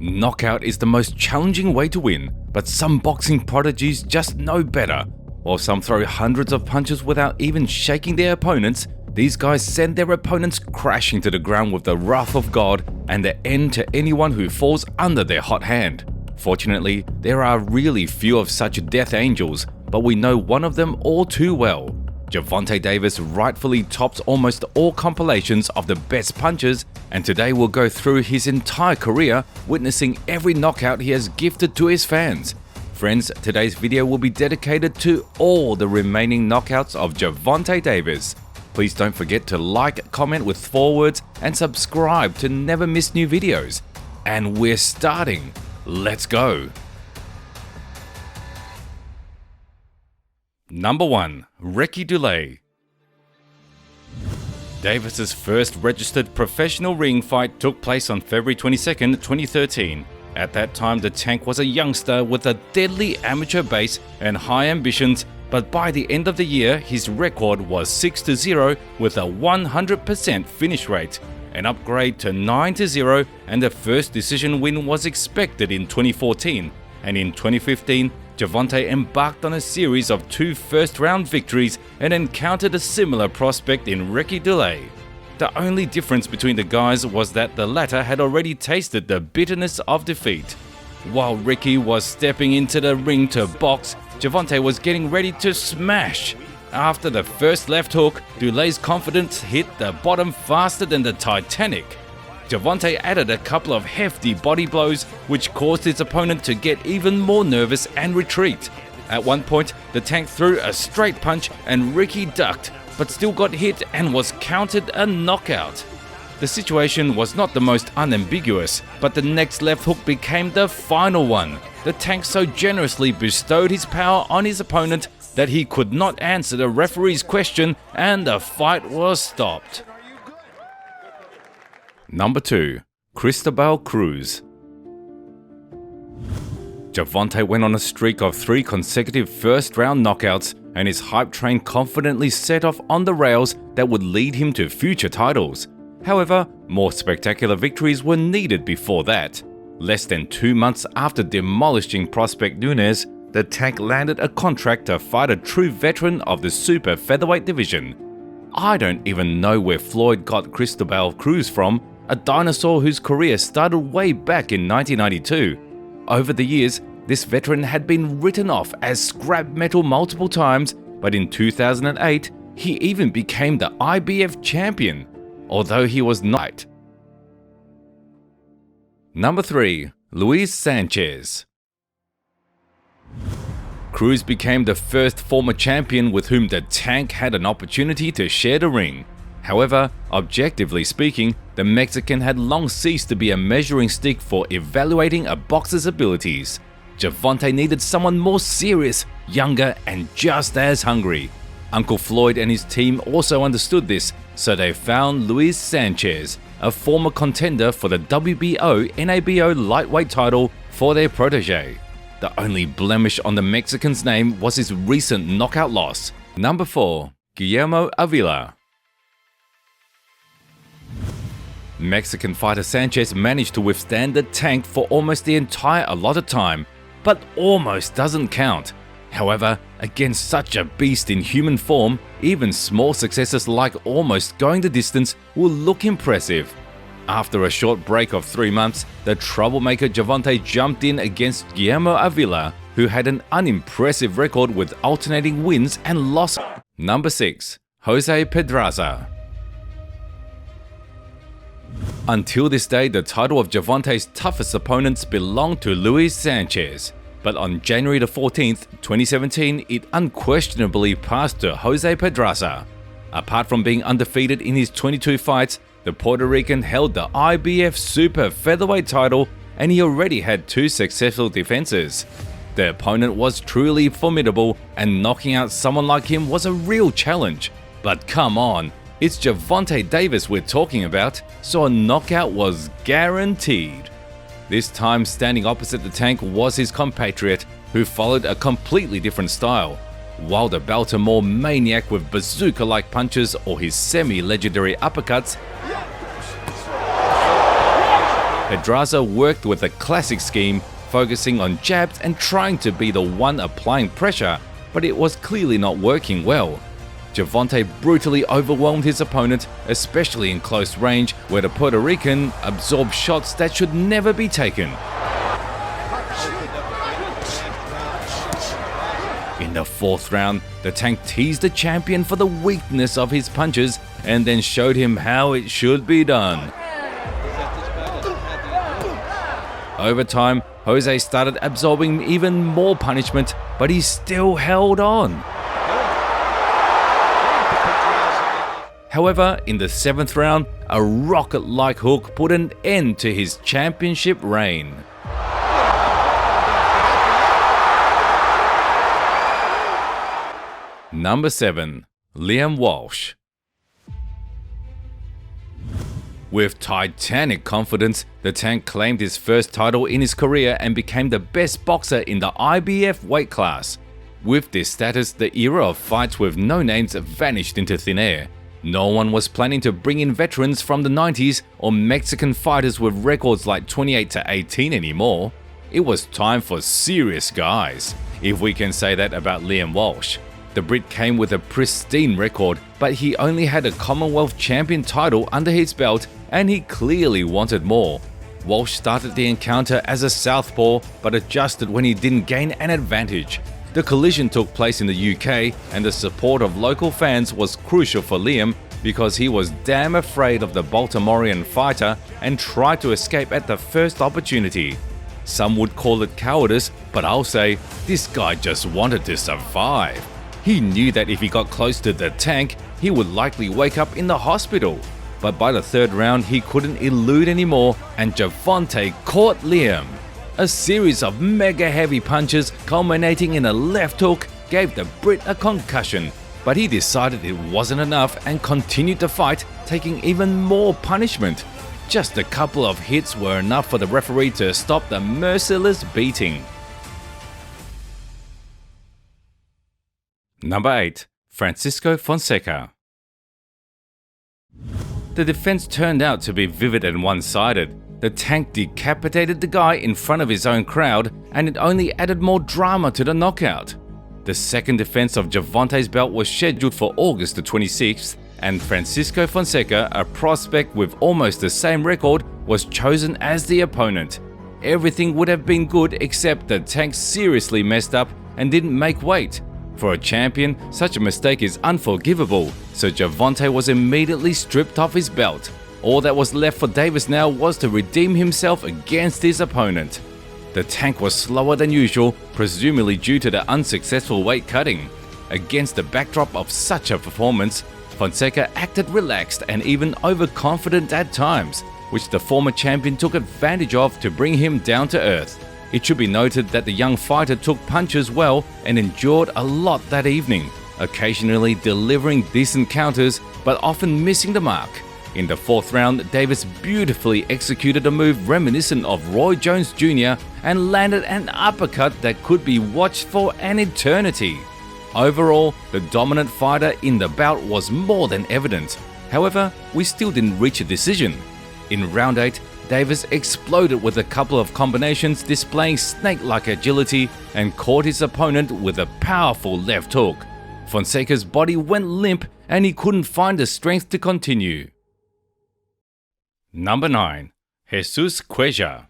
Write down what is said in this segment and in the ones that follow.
Knockout is the most challenging way to win, but some boxing prodigies just know better. While some throw hundreds of punches without even shaking their opponents, these guys send their opponents crashing to the ground with the wrath of God and the end to anyone who falls under their hot hand. Fortunately, there are really few of such death angels, but we know one of them all too well. Gervonta Davis rightfully tops almost all compilations of the best punchers, and today we'll go through his entire career, witnessing every knockout he has gifted to his fans. Friends, today's video will be dedicated to all the remaining knockouts of Gervonta Davis. Please don't forget to like, comment with 4 words, and subscribe to never miss new videos. And we're starting. Let's go! Number 1. Ricky Dulé. Davis's first registered professional ring fight took place on February 22, 2013. At that time, the Tank was a youngster with a deadly amateur base and high ambitions, but by the end of the year, his record was 6-0 with a 100% finish rate, an upgrade to 9-0, and the first decision win was expected in 2014. And in 2015, Gervonta embarked on a series of 2 first-round victories and encountered a similar prospect in Ricky Dulé. The only difference between the guys was that the latter had already tasted the bitterness of defeat. While Ricky was stepping into the ring to box, Gervonta was getting ready to smash. After the first left hook, Dulé's confidence hit the bottom faster than the Titanic. Gervonta added a couple of hefty body blows, which caused his opponent to get even more nervous and retreat. At one point, the Tank threw a straight punch and Ricky ducked, but still got hit and was counted a knockout. The situation was not the most unambiguous, but the next left hook became the final one. The Tank so generously bestowed his power on his opponent that he could not answer the referee's question and the fight was stopped. Number 2. Cristobal Cruz. Gervonta went on a streak of 3 consecutive first-round knockouts, and his hype train confidently set off on the rails that would lead him to future titles. However, more spectacular victories were needed before that. Less than 2 months after demolishing prospect Nunes, the Tank landed a contract to fight a true veteran of the super featherweight division. I don't even know where Floyd got Cristobal Cruz from, a dinosaur whose career started way back in 1992. Over the years, this veteran had been written off as scrap metal multiple times, but in 2008, he even became the IBF champion, although he was not. Number 3. Luis Sanchez. Cruz became the first former champion with whom the Tank had an opportunity to share the ring. However, objectively speaking, the Mexican had long ceased to be a measuring stick for evaluating a boxer's abilities. Gervonta needed someone more serious, younger, and just as hungry. Uncle Floyd and his team also understood this, so they found Luis Sanchez, a former contender for the WBO/NABO lightweight title, for their protege. The only blemish on the Mexican's name was his recent knockout loss. Number 4. Guillermo Avila. Mexican fighter Sanchez managed to withstand the Tank for almost the entire allotted time, but almost doesn't count. However, against such a beast in human form, even small successes like almost going the distance will look impressive. After a short break of 3 months, the troublemaker Gervonta jumped in against Guillermo Avila, who had an unimpressive record with alternating wins and losses. Number 6. Jose Pedraza. Until this day, the title of Gervonta's toughest opponents belonged to Luis Sanchez. But on January 14, 2017, it unquestionably passed to Jose Pedraza. Apart from being undefeated in his 22 fights, the Puerto Rican held the IBF Super Featherweight title, and he already had 2 successful defenses. The opponent was truly formidable, and knocking out someone like him was a real challenge. But come on, it's Gervonta Davis we're talking about, so a knockout was guaranteed. This time standing opposite the Tank was his compatriot, who followed a completely different style. While the Baltimore maniac with bazooka-like punches or his semi-legendary uppercuts, Pedraza worked with a classic scheme, focusing on jabs and trying to be the one applying pressure, but it was clearly not working well. Gervonta brutally overwhelmed his opponent, especially in close range, where the Puerto Rican absorbed shots that should never be taken. In the fourth round, the Tank teased the champion for the weakness of his punches and then showed him how it should be done. Over time, Jose started absorbing even more punishment, but he still held on. However, in the seventh round, a rocket-like hook put an end to his championship reign. Number 7. Liam Walsh. With titanic confidence, the Tank claimed his first title in his career and became the best boxer in the IBF weight class. With this status, the era of fights with no names vanished into thin air. No one was planning to bring in veterans from the 90s or Mexican fighters with records like 28-18 anymore. It was time for serious guys, if we can say that about Liam Walsh. The Brit came with a pristine record, but he only had a Commonwealth champion title under his belt and he clearly wanted more. Walsh started the encounter as a southpaw but adjusted when he didn't gain an advantage. The collision took place in the UK and the support of local fans was crucial for Liam because he was damn afraid of the Baltimorean fighter and tried to escape at the first opportunity. Some would call it cowardice, but I'll say this guy just wanted to survive. He knew that if he got close to the Tank, he would likely wake up in the hospital. But by the third round, he couldn't elude anymore and Gervonta caught Liam. A series of mega heavy punches culminating in a left hook gave the Brit a concussion, but he decided it wasn't enough and continued to fight, taking even more punishment. Just a couple of hits were enough for the referee to stop the merciless beating. Number 8. Francisco Fonseca. The defense turned out to be vivid and one-sided. The Tank decapitated the guy in front of his own crowd, and it only added more drama to the knockout. The second defense of Gervonta's belt was scheduled for August the 26th, and Francisco Fonseca, a prospect with almost the same record, was chosen as the opponent. Everything would have been good except the Tank seriously messed up and didn't make weight. For a champion, such a mistake is unforgivable, so Gervonta was immediately stripped off his belt. All that was left for Davis now was to redeem himself against his opponent. The Tank was slower than usual, presumably due to the unsuccessful weight cutting. Against the backdrop of such a performance, Fonseca acted relaxed and even overconfident at times, which the former champion took advantage of to bring him down to earth. It should be noted that the young fighter took punches well and endured a lot that evening, occasionally delivering decent counters but often missing the mark. In the fourth round, Davis beautifully executed a move reminiscent of Roy Jones Jr. and landed an uppercut that could be watched for an eternity. Overall, the dominant fighter in the bout was more than evident. However, we still didn't reach a decision. In round 8, Davis exploded with a couple of combinations displaying snake-like agility and caught his opponent with a powerful left hook. Fonseca's body went limp and he couldn't find the strength to continue. Number 9. Jesus Cuellar.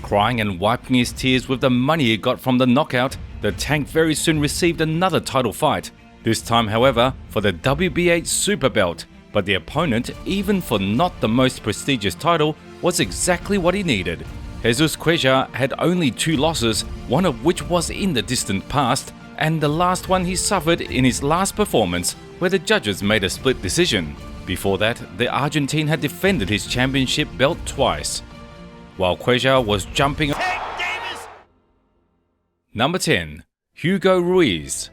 Crying and wiping his tears with the money he got from the knockout, the Tank very soon received another title fight, this time however for the WBA Super Belt. But the opponent, even for not the most prestigious title, was exactly what he needed. Jesus Cuellar had only 2 losses, one of which was in the distant past, and the last one he suffered in his last performance, where the judges made a split decision. Before that, the Argentine had defended his championship belt twice. While Cuellar was jumping... Number 10. Hugo Ruiz.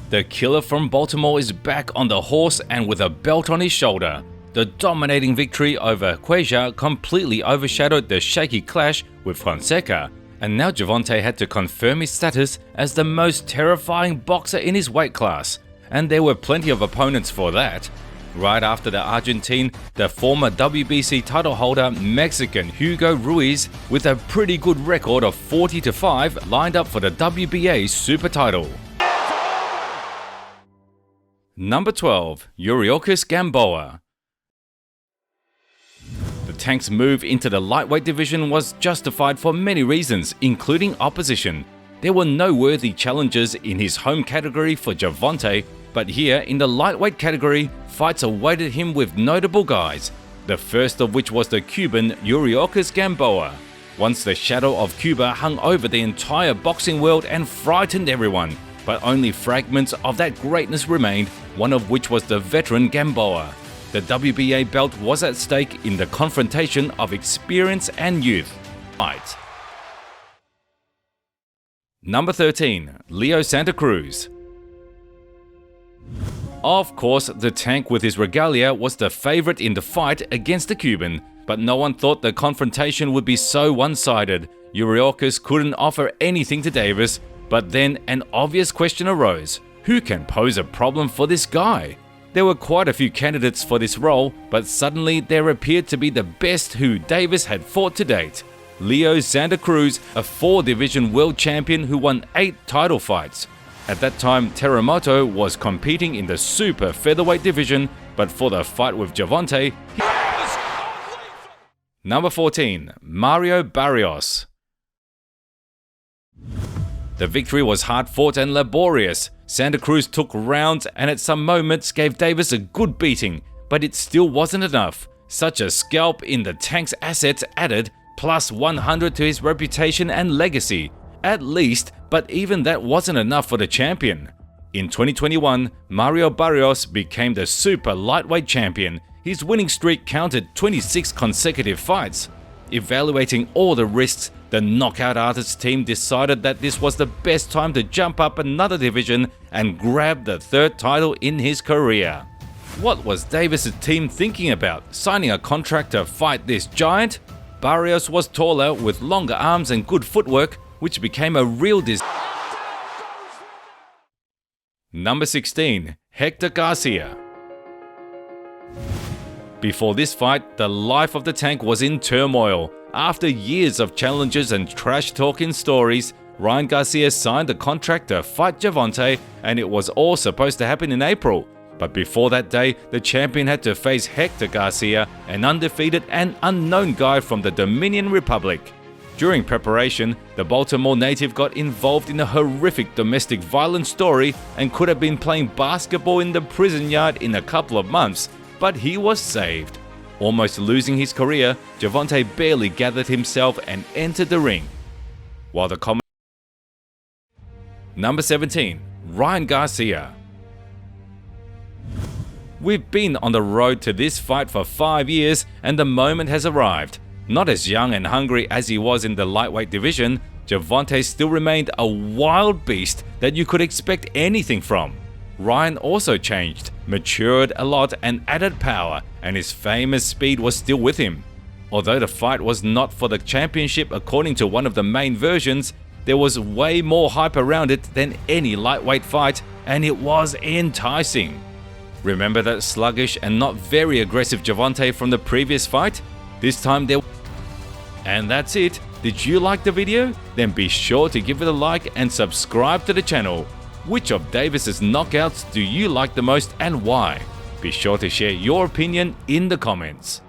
The killer from Baltimore is back on the horse and with a belt on his shoulder. The dominating victory over Cuellar completely overshadowed the shaky clash with Fonseca, and now Gervonta had to confirm his status as the most terrifying boxer in his weight class, and there were plenty of opponents for that. Right after the Argentine, the former WBC title holder Mexican Hugo Ruiz, with a pretty good record of 40-5, lined up for the WBA super title. Number 12. Yuriorkis Gamboa. The Tank's move into the lightweight division was justified for many reasons, including opposition. There were no worthy challengers in his home category for Gervonta, but here in the lightweight category, fights awaited him with notable guys, the first of which was the Cuban Yuriorkis Gamboa. Once the shadow of Cuba hung over the entire boxing world and frightened everyone, but only fragments of that greatness remained, one of which was the veteran Gamboa. The WBA belt was at stake in the confrontation of experience and youth. Fight. Number 13. Leo Santa Cruz. Of course, the Tank with his regalia was the favorite in the fight against the Cuban, but no one thought the confrontation would be so one-sided. Yuriorkis couldn't offer anything to Davis, but then an obvious question arose: who can pose a problem for this guy? There were quite a few candidates for this role, but suddenly there appeared to be the best who Davis had fought to date. Leo Santa Cruz, a 4-division world champion who won 8 title fights. At that time, Terremoto was competing in the super featherweight division, but for the fight with Gervonta, Number 14. Mario Barrios. The victory was hard-fought and laborious. Santa Cruz took rounds and at some moments gave Davis a good beating, but it still wasn't enough. Such a scalp in the Tank's assets added plus 100 to his reputation and legacy. At least, but even that wasn't enough for the champion. In 2021, Mario Barrios became the super lightweight champion. His winning streak counted 26 consecutive fights. Evaluating all the risks, the Knockout Artists team decided that this was the best time to jump up another division and grab the 3rd title in his career. What was Davis' team thinking about, signing a contract to fight this giant? Barrios was taller, with longer arms and good footwork, which became a real disaster. Number 16. Hector Garcia. Before this fight, the life of the Tank was in turmoil. After years of challenges and trash-talking stories, Ryan Garcia signed a contract to fight Gervonta, and it was all supposed to happen in April. But before that day, the champion had to face Hector Garcia, an undefeated and unknown guy from the Dominican Republic. During preparation, the Baltimore native got involved in a horrific domestic violence story and could have been playing basketball in the prison yard in a couple of months, but he was saved. Almost losing his career, Gervonta barely gathered himself and entered the ring. While the Number 17. Ryan Garcia. We've been on the road to this fight for 5 years and the moment has arrived. Not as young and hungry as he was in the lightweight division, Gervonta still remained a wild beast that you could expect anything from. Ryan also changed, matured a lot and added power, and his famous speed was still with him. Although the fight was not for the championship according to one of the main versions, there was way more hype around it than any lightweight fight, and it was enticing. Remember that sluggish and not very aggressive Gervonta from the previous fight? This time there. And that's it. Did you like the video? Then be sure to give it a like and subscribe to the channel. Which of Davis's knockouts do you like the most and why? Be sure to share your opinion in the comments.